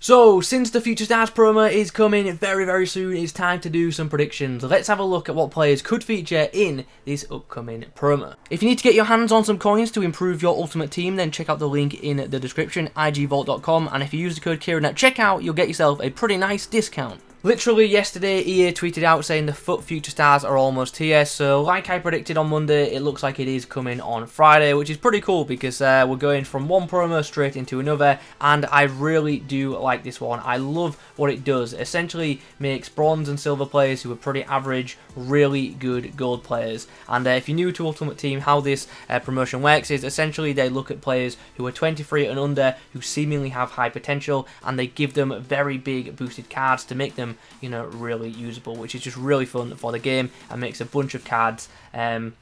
So, since the Future Stars promo is coming very soon, it's time to do some predictions. Let's have a look at what players could feature in this upcoming promo. If you need to get your hands on some coins to improve your Ultimate Team, then check out the link in the description, igvault.com, and if you use the code Kieran at checkout, you'll get yourself a pretty nice discount. Literally yesterday, EA tweeted out saying the FUT Future Stars are almost here, so like I predicted on Monday, it looks like it is coming on Friday, which is pretty cool because we're going from one promo straight into another, and I really do like this one. I love what it does. It essentially makes bronze and silver players who are pretty average really good gold players. And if you're new to Ultimate Team, how this promotion works is essentially they look at players who are 23 and under, who seemingly have high potential, and they give them very big boosted cards to make them, you know, really usable, which is just really fun for the game and makes a bunch of cards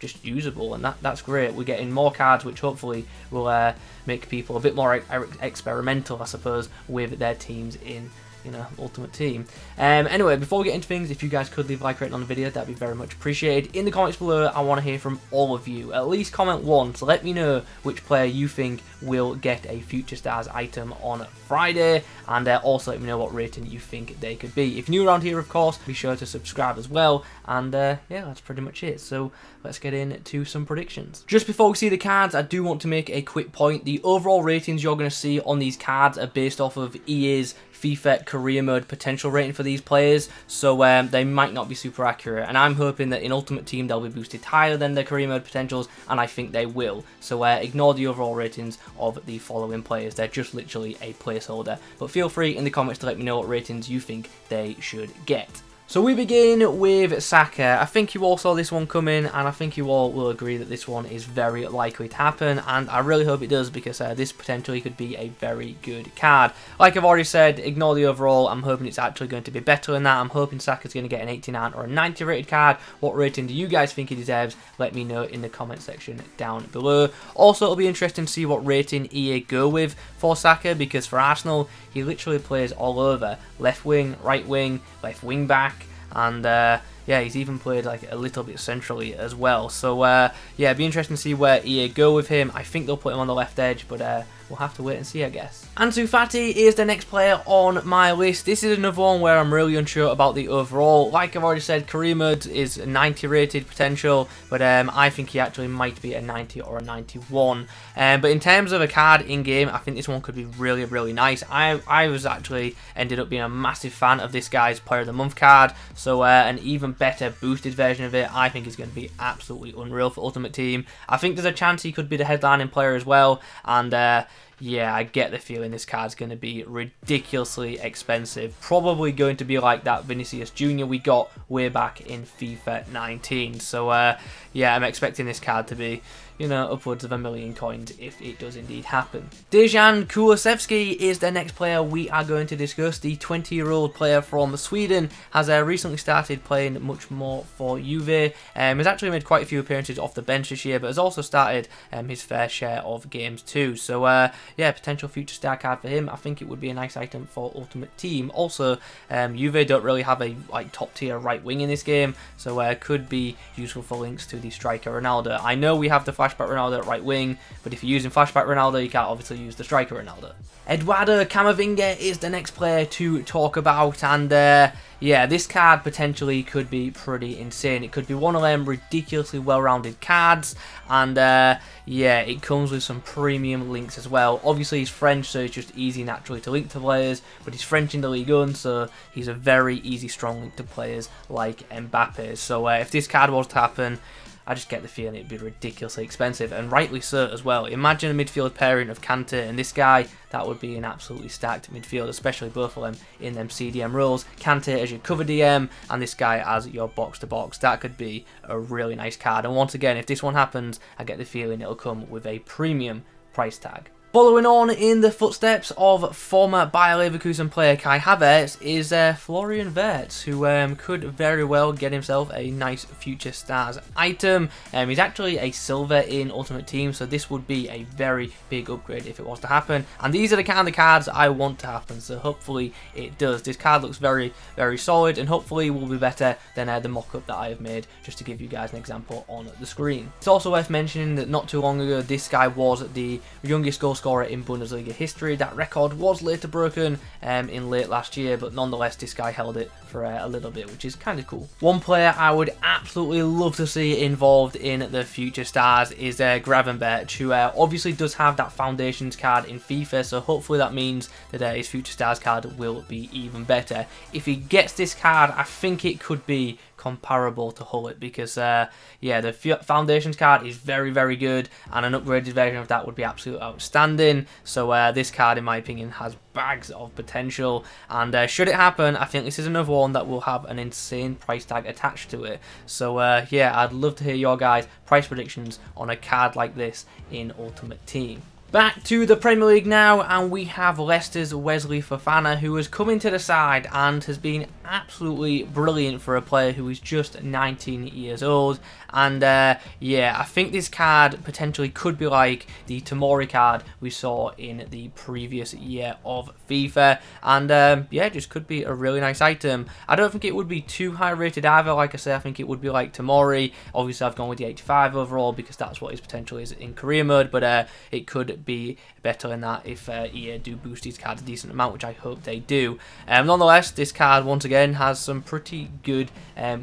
just usable, and that's great. We're getting more cards, which hopefully will make people a bit more experimental, I suppose, with their teams in, you know, Ultimate Team. Anyway, before we get into things, if you guys could leave a like rating on the video, that'd be very much appreciated. In the comments below, I want to hear from all of you. At least comment one, so let me know which player you think will get a Future Stars item on Friday, and also let me know what rating you think they could be. If you're new around here, of course, be sure to subscribe as well, and yeah, that's pretty much it. So let's get into some predictions. Just before we see the cards, I do want to make a quick point. The overall ratings you're going to see on these cards are based off of EA's FIFA career mode potential rating for these players, so they might not be super accurate, and I'm hoping that in Ultimate Team they'll be boosted higher than their career mode potentials, and I think they will. So ignore the overall ratings of the following players. They're just literally a placeholder, but feel free in the comments to let me know what ratings you think they should get. So we begin with Saka. I think you all saw this one coming, and I think you all will agree that this one is very likely to happen, and I really hope it does, because this potentially could be a very good card. Like I've already said, ignore the overall. I'm hoping it's actually going to be better than that. I'm hoping Saka's going to get an 89 or a 90 rated card. What rating do you guys think he deserves? Let me know in the comment section down below. Also, it'll be interesting to see what rating EA go with for Saka, because for Arsenal, he literally plays all over. Left wing, right wing, left wing back, and yeah, he's even played like a little bit centrally as well. So yeah, it'd be interesting to see where EA go with him. I think they'll put him on the left edge, but we'll have to wait and see, I guess. Ansu Fati is the next player on my list. This is another one where I'm really unsure about the overall. Like I've already said, career mode is a 90 rated potential, but I think he actually might be a 90 or a 91. But in terms of a card in game, I think this one could be really nice. I was actually ended up being a massive fan of this guy's Player of the Month card, so an even better boosted version of it I think is going to be absolutely unreal for Ultimate Team. I think there's a chance he could be the headlining player as well, and yeah, I get the feeling this card's going to be ridiculously expensive. Probably going to be like that Vinicius Jr. we got way back in FIFA 19. So yeah, I'm expecting this card to be, you know, upwards of 1 million coins if it does indeed happen. Dejan Kulusevski is the next player we are going to discuss. The 20-year-old player from Sweden has recently started playing much more for Juve. He's actually made quite a few appearances off the bench this year, but has also started his fair share of games too. So yeah, potential future star card for him. I think it would be a nice item for Ultimate Team. Also, Juve don't really have a top tier right wing in this game, so could be useful for links to the striker Ronaldo. I know we have the Flashback Ronaldo at right wing, but if you're using Flashback Ronaldo, you can't obviously use the striker Ronaldo. Eduardo Camavinga is the next player to talk about, and yeah, this card potentially could be pretty insane. It could be one of them ridiculously well-rounded cards, and yeah, it comes with some premium links as well. Obviously, he's French, so it's just easy naturally to link to players, but he's French in the Ligue 1, so he's a very easy, strong link to players like Mbappe. So if this card was to happen, I just get the feeling it'd be ridiculously expensive, and rightly so as well. Imagine a midfield pairing of Kante and this guy. That would be an absolutely stacked midfield, especially both of them in them CDM roles. Kante as your cover DM, and this guy as your box-to-box. That could be a really nice card. And once again, if this one happens, I get the feeling it'll come with a premium price tag. Following on in the footsteps of former Bayer Leverkusen player Kai Havertz is Florian Wirtz, who could very well get himself a nice Future Stars item. He's actually a silver in Ultimate Team, so this would be a very big upgrade if it was to happen. And these are the kind of cards I want to happen, so hopefully it does. This card looks very solid, and hopefully will be better than the mock-up that I have made, just to give you guys an example on the screen. It's also worth mentioning that not too long ago, this guy was the youngest goal scorer in Bundesliga history. That record was later broken in late last year, but nonetheless this guy held it for a little bit, which is kind of cool. One player I would absolutely love to see involved in the Future Stars is GRAVENBERCH, who obviously does have that Foundations card in FIFA, so hopefully that means that his Future Stars card will be even better. If he gets this card, I think it could be comparable to Hullet, because yeah, the Foundations card is very, very good, and an upgraded version of that would be absolutely outstanding. So this card, in my opinion, has bags of potential, and should it happen, I think this is another one that will have an insane price tag attached to it. So yeah, I'd love to hear your guys' price predictions on a card like this in Ultimate Team. Back to the Premier League now, and we have Leicester's Wesley Fofana, who has come into the side and has been absolutely brilliant for a player who is just 19 years old. And yeah, I think this card potentially could be like the Tomori card we saw in the previous year of FIFA, and yeah, just could be a really nice item. I don't think it would be too high rated either. Like I say, I think it would be like Tomori. Obviously I've gone with the 85 overall because that's what his potential is in career mode, but it could be better than that if EA do boost these cards a decent amount, which I hope they do. Nonetheless, this card once again has some pretty good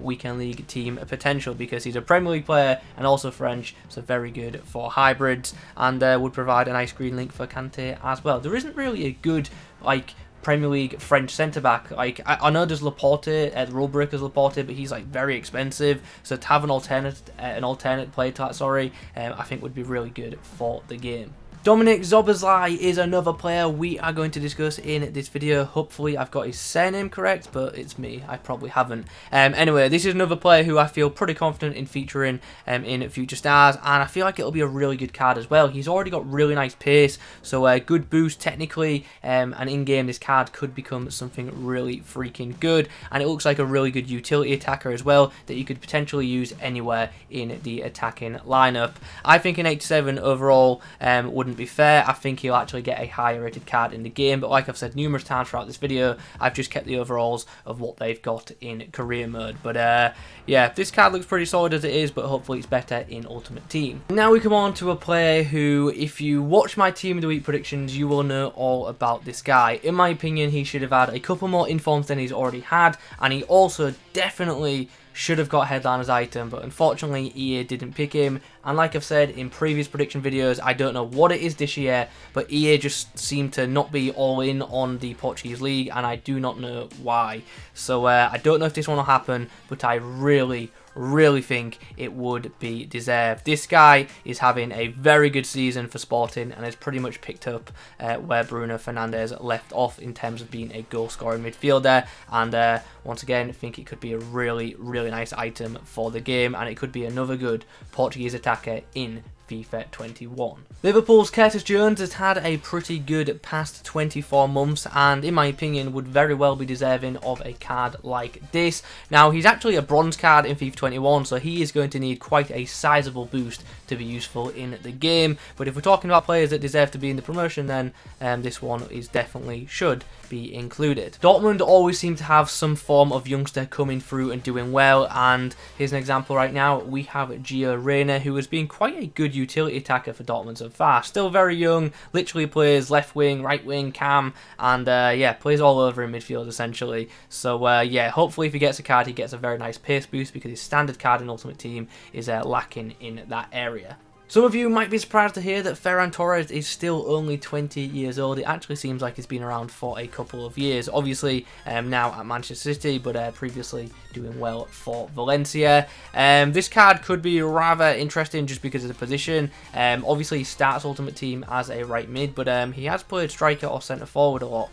weekend league team potential, because he's a Premier League player and also French, so very good for hybrids, and would provide a nice green link for Kante as well. There isn't really a good like Premier League French centre back. Like I know there's Laporte, Rule Breaker's Laporte, but he's like very expensive. So to have an alternate play to that, sorry, I think would be really good for the game. Dominic Szoboszlai is another player we are going to discuss in this video. Hopefully I've got his surname correct, but it's me, I probably haven't. Anyway, this is another player who I feel pretty confident in featuring in Future Stars, and I feel like it'll be a really good card as well. He's already got really nice pace, so good boost technically, and in-game this card could become something really freaking good, and it looks like a really good utility attacker as well that you could potentially use anywhere in the attacking lineup. I think an 87 overall wouldn't be fair. I think he'll actually get a higher rated card in the game, but like I've said numerous times throughout this video, I've just kept the overalls of what they've got in career mode. But yeah, this card looks pretty solid as it is, but hopefully it's better in Ultimate Team. Now we come on to a player who, if you watch my Team of the Week predictions, you will know all about this guy. In my opinion, he should have had a couple more informs than he's already had, and he also definitely should have got headliner's item, but unfortunately EA didn't pick him. And like I've said in previous prediction videos, I don't know what it is this year, but EA just seemed to not be all in on the Portuguese league, and I do not know why. So I don't know if this one will happen, but I really think it would be deserved. This guy is having a very good season for Sporting and has pretty much picked up where Bruno Fernandes left off in terms of being a goal scoring midfielder, and once again I think it could be a really nice item for the game, and it could be another good Portuguese attacker in FIFA 21. Liverpool's Curtis Jones has had a pretty good past 24 months, and in my opinion would very well be deserving of a card like this. Now he's actually a bronze card in FIFA 21, so he is going to need quite a sizable boost to be useful in the game, but if we're talking about players that deserve to be in the promotion, then this one is definitely should be included. Dortmund always seem to have some form of youngster coming through and doing well, and here's an example right now. We have Gio Reyna, who has been quite a good utility attacker for Dortmund so far. Still very young, literally plays left wing, right wing, cam, and yeah, plays all over in midfield essentially. So yeah, hopefully if he gets a card, he gets a very nice pace boost, because his standard card in Ultimate Team is lacking in that area. Some of you might be surprised to hear that Ferran Torres is still only 20 years old. It actually seems like he's been around for a couple of years. Obviously now at Manchester City, but previously doing well for Valencia. This card could be rather interesting just because of the position. Obviously he starts Ultimate Team as a right mid, but he has played striker or centre forward a lot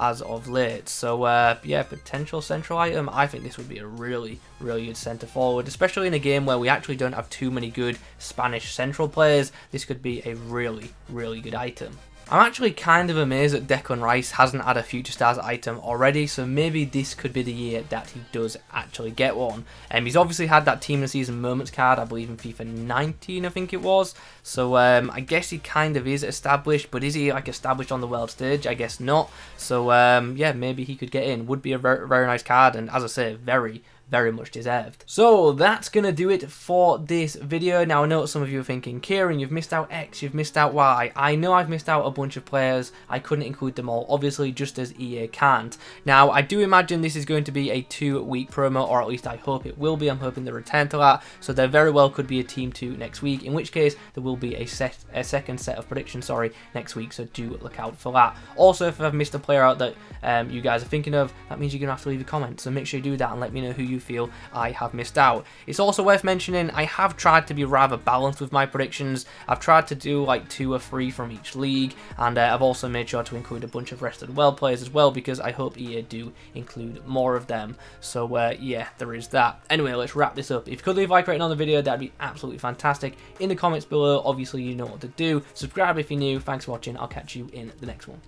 as of late. So yeah, potential central item. I think this would be a really good centre forward, especially in a game where we actually don't have too many good Spanish central players. This could be a really good item. I'm actually kind of amazed that Declan Rice hasn't had a Future Stars item already, so maybe this could be the year that he does actually get one. He's obviously had that Team of the Season Moments card, I believe in FIFA 19 I think it was, so I guess he kind of is established, but is he like established on the world stage? I guess not. So yeah, maybe he could get in. Would be a very nice card, and as I say, very very much deserved. So that's going to do it for this video. Now I know some of you are thinking, Kieran, you've missed out X, you've missed out Y. I know I've missed out a bunch of players. I couldn't include them all, obviously, just as EA can't. Now I do imagine this is going to be a 2-week promo, or at least I hope it will be. I'm hoping they return to that, so there very well could be a Team 2 next week, in which case there will be a second set of predictions, next week, so do look out for that. Also, if I've missed a player out that you guys are thinking of, that means you're going to have to leave a comment, so make sure you do that and let me know who you feel I have missed out. It's also worth mentioning, I have tried to be rather balanced with my predictions. I've tried to do like 2 or 3 from each league, and I've also made sure to include a bunch of rested world players as well, because I hope EA do include more of them. So yeah, there is that. Anyway, let's wrap this up. If you could leave a like rating on the video, that'd be absolutely fantastic. In the comments below, obviously you know what to do. Subscribe if you're new. Thanks for watching. I'll catch you in the next one.